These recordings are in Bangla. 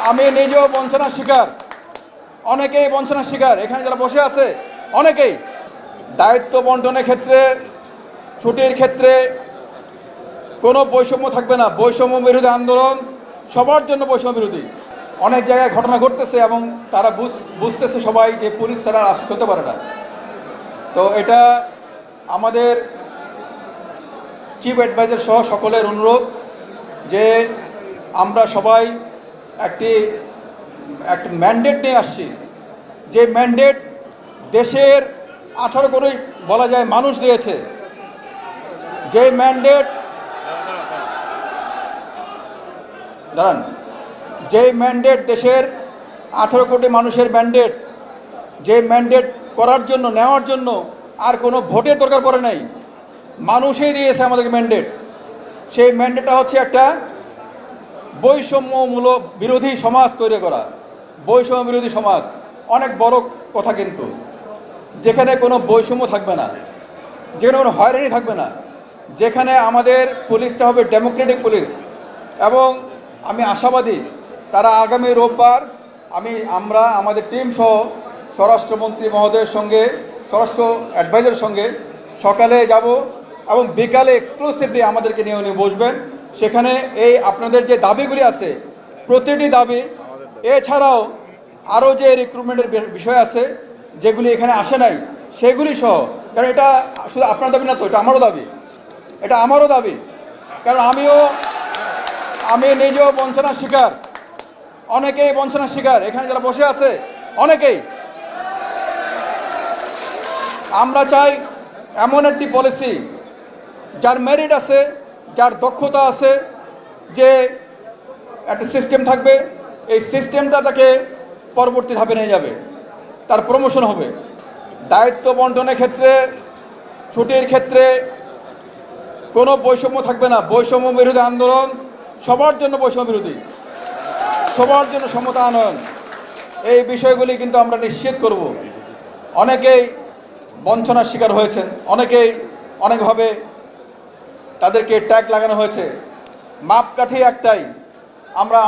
আমি নিজেও বঞ্চনার শিকার, অনেকেই বঞ্চনার শিকার, এখানে যারা বসে আছে অনেকেই। দায়িত্ব বন্টনের ক্ষেত্রে, ছুটির ক্ষেত্রে কোনো বৈষম্য থাকবে না। বৈষম্য বিরোধী আন্দোলন সবার জন্য বৈষম্য বিরোধী। অনেক জায়গায় ঘটনা ঘটতেছে এবং তারা বুঝতেছে সবাই যে পুলিশ ছাড়া রাষ্ট্র হতে পারে না। তো এটা আমাদের চিফ অ্যাডভাইজার সহ সকলের অনুরোধ যে আমরা সবাই একটা ম্যান্ডেট নিয়ে আসছি, যে ম্যান্ডেট দেশের 18 কোটি বলা যায় মানুষ দিয়েছে। যে ম্যান্ডেট দাঁড়ান, যে ম্যান্ডেট দেশের 18 কোটি মানুষের ম্যান্ডেট, যে ম্যান্ডেট করার জন্য নেওয়ার জন্য আর কোনো ভোটের দরকার পড়ে নাই, মানুষই দিয়েছে আমাদেরকে ম্যান্ডেট। সেই ম্যান্ডেটটা হচ্ছে একটা বৈষম্যমূলক বিরোধী সমাজ তৈরি করা। বৈষম্য বিরোধী সমাজ অনেক বড় কথা, কিন্তু যেখানে কোনো বৈষম্য থাকবে না, যেখানে কোনো হয়রানি থাকবে না, যেখানে আমাদের পুলিশটা হবে ডেমোক্রেটিক পুলিশ। এবং আমি আশাবাদী তারা আগামী রোববার আমরা আমাদের টিম সহ স্বরাষ্ট্রমন্ত্রী মহোদয়ের সঙ্গে, স্বরাষ্ট্র অ্যাডভাইজারের সঙ্গে সকালে যাব এবং বিকালে এক্সক্লুসিভলি আমাদেরকে নিয়ে উনি বসবেন। সেখানে এই আপনাদের যে দাবিগুলি আছে প্রতিটি দাবি, এছাড়াও আরও যে রিক্রুটমেন্টের বিষয় আছে যেগুলি এখানে আসে নাই সেগুলি সহ, কারণ এটা শুধু আপনার দাবি না, তো এটা আমারও দাবি, এটা আমারও দাবি। কারণ আমি নিজেও বঞ্চনার শিকার, অনেকেই বঞ্চনার শিকার, এখানে যারা বসে আছে অনেকেই। আমরা চাই এমন একটি পলিসি যার মেরিট আছে, যার দক্ষতা আছে, যে একটা সিস্টেম থাকবে, এই সিস্টেমটা তাকে পরবর্তী ধাপে নিয়ে যাবে, তার প্রমোশন হবে। দায়িত্ব বন্টনের ক্ষেত্রে, ছুটির ক্ষেত্রে কোনো বৈষম্য থাকবে না। বৈষম্য বিরোধী আন্দোলন সবার জন্য বৈষম্য বিরোধী, সবার জন্য সমতা আনয়ন, এই বিষয়গুলি কিন্তু আমরা নিশ্চিত করব। অনেকেই বঞ্চনার শিকার হয়েছেন, অনেকেই অনেকভাবে তাদেরকে ট্যাগ লাগানো হয়েছে। মাপকাঠি একটাই,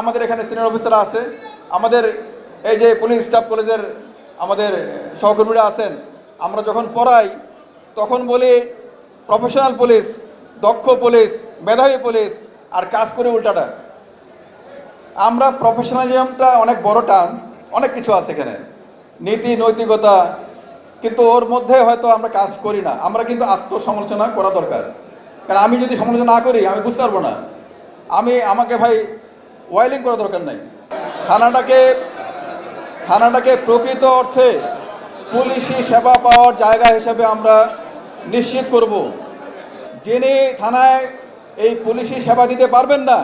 আমাদের এখানে সিনিয়র অফিসাররা আছে, আমাদের এই যে পুলিশ স্টাফ কলেজের আমাদের সহকর্মীরা আছেন, আমরা যখন পড়াই তখন বলি প্রফেশনাল পুলিশ, দক্ষ পুলিশ, মেধাবী পুলিশ, আর কাজ করে উল্টাটা। আমরা প্রফেশনালিজমটা অনেক বড় টার্ম, অনেক কিছু আছে এখানে, নীতি নৈতিকতা, কিন্তু ওর মধ্যে হয়তো আমরা কাজ করি না। আমরা কিন্তু আত্মসমালোচনা করা দরকার, কারণ আমি যদি সমালোচনা না করি আমি বুঝতে পারবো না। আমাকে ভাই ওয়াইলিং করা দরকার নাই। থানাটাকে প্রকৃত অর্থে পুলিশি সেবা পাওয়ার জায়গা হিসেবে আমরা নিশ্চিত করব। যিনি থানায় এই পুলিশি সেবা দিতে পারবেন না